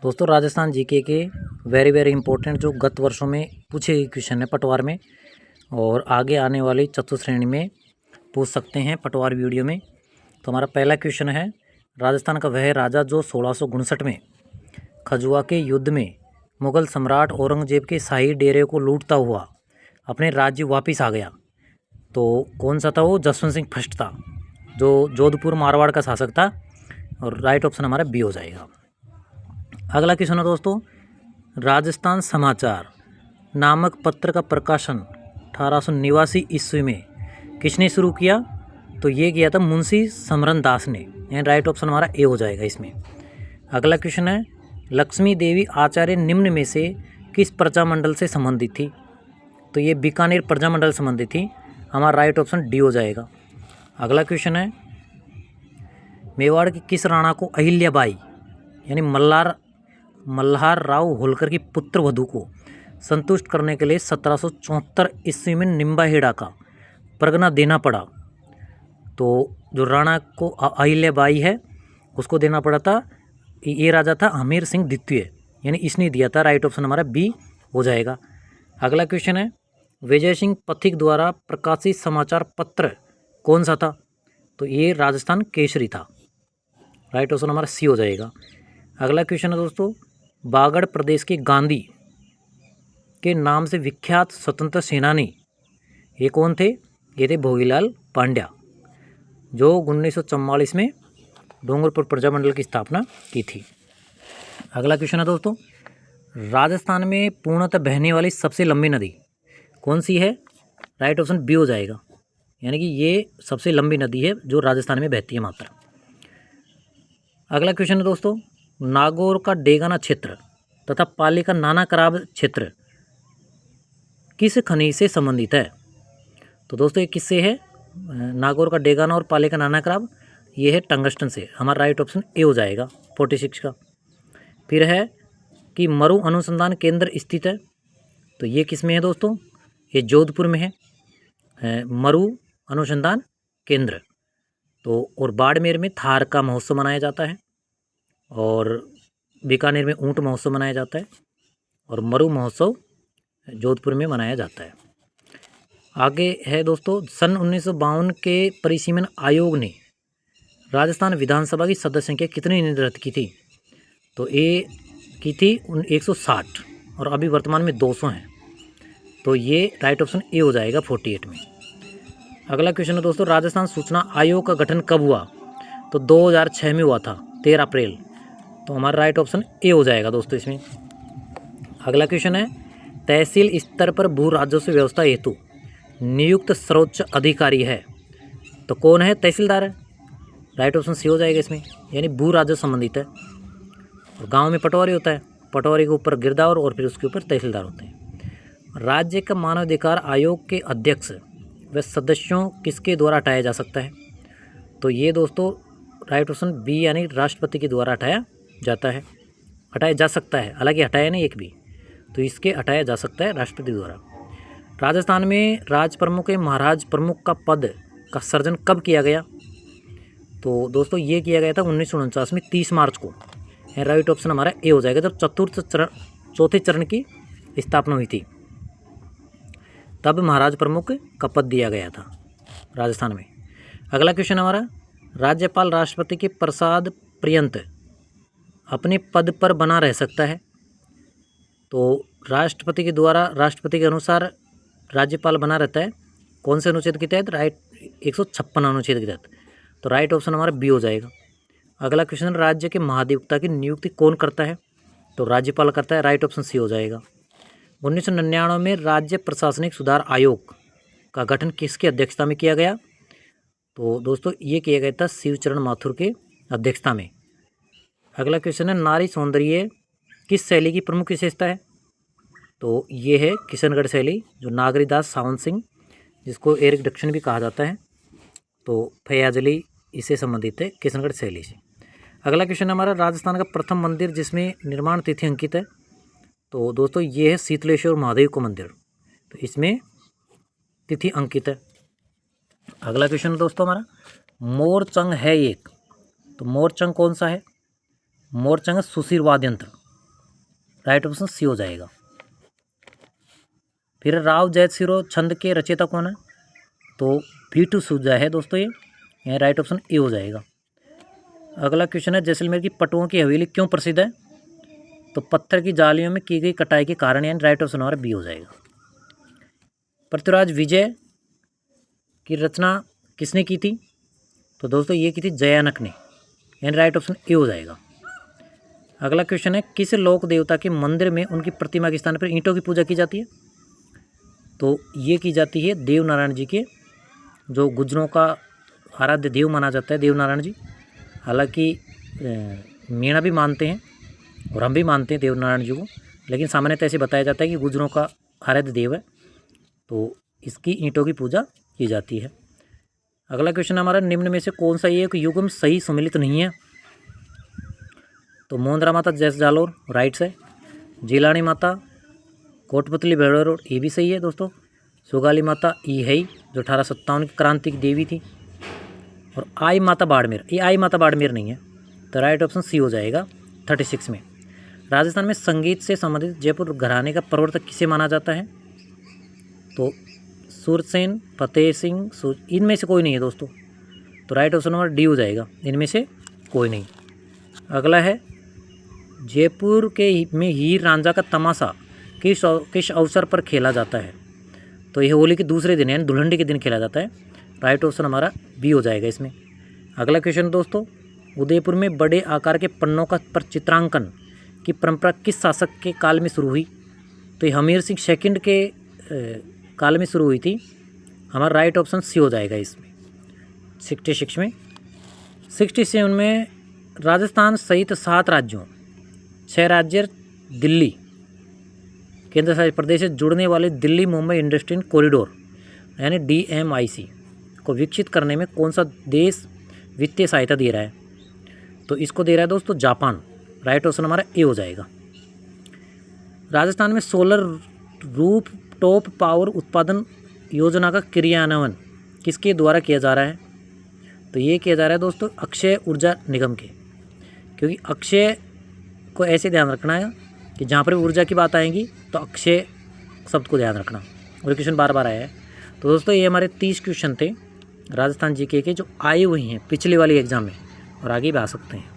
दोस्तों राजस्थान जीके के very very important जो गत वर्षों में पूछे गए क्वेश्चन है पटवार में और आगे आने वाली चतुश्रेणी में पूछ सकते हैं पटवार वीडियो में। तो हमारा पहला क्वेश्चन है, राजस्थान का वह राजा जो 1659 में खजुआ के युद्ध में मुगल सम्राट औरंगजेब के शाही डेरे को लूटता हुआ अपने राज्य वापिस आ गया, तो कौन सा था वो? जसवंत सिंह फर्स्ट था, जो जोधपुर मारवाड़ का शासक था। और राइट ऑप्शन हमारा बी हो जाएगा। अगला क्वेश्चन है दोस्तों, राजस्थान समाचार नामक पत्र का प्रकाशन 1889 ईस्वी में किसने शुरू किया? तो ये किया था मुंशी समरन दास ने। एंड राइट ऑप्शन हमारा ए हो जाएगा इसमें। अगला क्वेश्चन है, लक्ष्मी देवी आचार्य निम्न में से किस प्रजामंडल से संबंधित थी? तो ये बीकानेर प्रजामंडल संबंधित थी। हमारा राइट ऑप्शन डी हो जाएगा। अगला क्वेश्चन है, मेवाड़ की किस राणा को अहिल्याबाई यानी मल्हार राव होलकर की पुत्र वधू को संतुष्ट करने के लिए 1774 ईस्वी में निम्बाहेड़ा का परगना देना पड़ा? तो जो राणा को अहिल्याबाई है उसको देना पड़ा था, ये राजा था हमीर सिंह द्वितीय, यानी इसने दिया था। राइट ऑप्शन हमारा बी हो जाएगा। अगला क्वेश्चन है, विजय सिंह पथिक द्वारा प्रकाशित समाचार पत्र कौन सा था? तो ये राजस्थान केसरी था। राइट ऑप्शन हमारा सी हो जाएगा। अगला क्वेश्चन है दोस्तों, बागड़ प्रदेश के गांधी के नाम से विख्यात स्वतंत्र सेनानी ये कौन थे? ये थे भोगीलाल पांड्या, जो 1944 में डूंगरपुर प्रजामंडल की स्थापना की थी। अगला क्वेश्चन है दोस्तों, राजस्थान में पूर्णतः बहने वाली सबसे लंबी नदी कौन सी है? राइट ऑप्शन बी हो जाएगा, यानी कि ये सबसे लंबी नदी है जो राजस्थान में बहती है मात्र। अगला क्वेश्चन है दोस्तों, नागौर का डेगाना क्षेत्र तथा पाली का नाना कराब क्षेत्र किस खनिज से संबंधित है? तो दोस्तों ये किससे है? नागौर का डेगाना और पाली का नाना कराब ये है टंगस्टन से। हमारा राइट ऑप्शन ए हो जाएगा 46 का। फिर है कि मरु अनुसंधान केंद्र स्थित है, तो ये किस में है दोस्तों? ये जोधपुर में है मरु अनुसंधान केंद्र। तो और बाड़मेर में थार का महोत्सव मनाया जाता है और बीकानेर में ऊंट महोत्सव मनाया जाता है और मरु महोत्सव जोधपुर में मनाया जाता है। आगे है दोस्तों, सन 1952 के परिसीमन आयोग ने राजस्थान विधानसभा की सदस्य संख्या कितनी निर्धारित की थी? तो ए की थी 160 और अभी वर्तमान में 200 हैं, तो ये राइट ऑप्शन ए हो जाएगा 48 में। अगला क्वेश्चन है दोस्तों, राजस्थान सूचना आयोग का गठन कब हुआ? तो 2006 में हुआ था, 13 अप्रैल। तो हमारा राइट ऑप्शन ए हो जाएगा दोस्तों इसमें। अगला क्वेश्चन है, तहसील स्तर पर भू राजस्व व्यवस्था हेतु नियुक्त सर्वोच्च अधिकारी है, तो कौन है? तहसीलदार है। राइट ऑप्शन सी हो जाएगा इसमें, यानी भू राजस्व संबंधित है। और गांव में पटवारी होता है, पटवारी के ऊपर गिरदावर और फिर उसके ऊपर तहसीलदार होते हैं। राज्य का मानवाधिकार आयोग के अध्यक्ष व सदस्यों किसके द्वारा हटाया जा सकता है? तो ये दोस्तों राइट ऑप्शन बी यानी राष्ट्रपति के द्वारा हटाया जाता है, हटाया जा सकता है, हालांकि हटाया नहीं एक भी, तो इसके हटाया जा सकता है राष्ट्रपति द्वारा। राजस्थान में राज प्रमुख या महाराज प्रमुख का पद का सृजन कब किया गया? तो दोस्तों ये किया गया था 1949 में 30 मार्च को। राइट ऑप्शन हमारा ए हो जाएगा, जब चौथे चरण की स्थापना हुई थी तब महाराज प्रमुख का पद दिया गया था राजस्थान में। अगला क्वेश्चन हमारा, राज्यपाल राष्ट्रपति के प्रसाद पर्यंत अपने पद पर बना रह सकता है? तो राष्ट्रपति के द्वारा राष्ट्रपति के अनुसार राज्यपाल बना रहता है, कौन से अनुच्छेद के तहत? राइट 156 अनुच्छेद के तहत। तो राइट ऑप्शन हमारा बी हो जाएगा। अगला क्वेश्चन, राज्य के महाधिवक्ता की नियुक्ति कौन करता है? तो राज्यपाल करता है। राइट ऑप्शन सी हो जाएगा। 1999 में राज्य प्रशासनिक सुधार आयोग का गठन किसकी अध्यक्षता में किया गया? तो दोस्तों ये किया गया था शिवचरण माथुर के अध्यक्षता में। अगला क्वेश्चन है, नारी सौंदर्य किस शैली की प्रमुख विशेषता है? तो ये है किशनगढ़ शैली, जो नागरीदास सावंत सिंह जिसको एरिक डक्शन भी कहा जाता है, तो फयाजली इससे संबंधित है किशनगढ़ शैली से। अगला क्वेश्चन हमारा, राजस्थान का प्रथम मंदिर जिसमें निर्माण तिथि अंकित है? तो दोस्तों ये है शीतलेश्वर महादेव का मंदिर, तो इसमें तिथि अंकित है। अगला क्वेश्चन दोस्तों हमारा, मोरचंग है एक, तो मोरचंग कौन सा है? मोरचंग सुशिर वाद्य यंत्र, राइट ऑप्शन सी हो जाएगा। फिर राव जयसिरो छंद के रचयिता कौन है? तो V2 सूजा है दोस्तों, ये राइट ऑप्शन ए हो जाएगा। अगला क्वेश्चन है जैसलमेर की पटुओं की हवेली क्यों प्रसिद्ध है? तो पत्थर की जालियों में की गई कटाई के कारण, यानी राइट ऑप्शन हमारा बी हो जाएगा। पृथ्वीराज विजय की रचना किसने की थी? तो दोस्तों ये की थी जयानक ने, यानी राइट ऑप्शन ए हो जाएगा। अगला क्वेश्चन है किस लोक देवता के मंदिर में उनकी प्रतिमा के स्थान पर ईंटों की पूजा की जाती है? तो ये की जाती है देव नारायण जी के, जो गुज्जरों का आराध्य देव माना जाता है देव नारायण जी। हालांकि मीणा भी मानते हैं और हम भी मानते हैं देव नारायण जी को, लेकिन सामान्यतः ऐसे बताया जाता है कि गुज्जरों का आराध्य देव है, तो इसकी ईंटों की पूजा की जाती है। अगला क्वेश्चन हमारा निम्न में से कौन सा एक युग्म सही सम्मिलित नहीं है? तो मोंदरा माता जैस जालोर राइट से, जिलानी माता कोटपुतली बेड़ो रोड ये भी सही है दोस्तों, सुगाली माता ई है जो 1857 की क्रांति की देवी थी, और आई माता बाड़मेर, ये आई माता बाड़मेर नहीं है, तो राइट ऑप्शन सी हो जाएगा 36 में। राजस्थान में संगीत से संबंधित जयपुर घराने का प्रवर्तक किसे माना जाता है? तो सूरसेन, फतेह सिंह, इनमें से कोई नहीं है दोस्तों, तो राइट ऑप्शन नंबर डी हो जाएगा, इनमें से कोई नहीं। अगला है जयपुर के में हीर रांझा का तमाशा किस अवसर पर खेला जाता है? तो यह होली के दूसरे दिन यानी दुल्हन के दिन खेला जाता है, राइट ऑप्शन हमारा बी हो जाएगा इसमें। अगला क्वेश्चन दोस्तों, उदयपुर में बड़े आकार के पन्नों का पर चित्रांकन की परंपरा किस शासक के काल में शुरू हुई? तो ये हमीर सिंह सेकंड के काल में शुरू हुई थी, हमारा राइट ऑप्शन सी हो जाएगा इसमें 66 में। 67 में राजस्थान सहित 7 राज्यों 6 राज्य दिल्ली केंद्र शासित प्रदेश से जुड़ने वाले दिल्ली मुंबई इंडस्ट्रियल कॉरिडोर यानी DMIC को विकसित करने में कौन सा देश वित्तीय सहायता दे रहा है? तो इसको दे रहा है दोस्तों जापान, राइट ऑप्शन हमारा ए हो जाएगा। राजस्थान में सोलर रूफ टॉप पावर उत्पादन योजना का क्रियान्वयन किसके द्वारा किया जा रहा है? तो ये किया जा रहा है दोस्तों अक्षय ऊर्जा निगम के, क्योंकि अक्षय को ऐसे ध्यान रखना है कि जहाँ पर भी ऊर्जा की बात आएगी तो अक्षय शब्द को ध्यान रखना, और क्वेश्चन बार बार आया है। तो दोस्तों ये हमारे 30 क्वेश्चन थे राजस्थान जीके के जो आए हुए हैं पिछले वाली एग्जाम में, और आगे भी आ सकते हैं।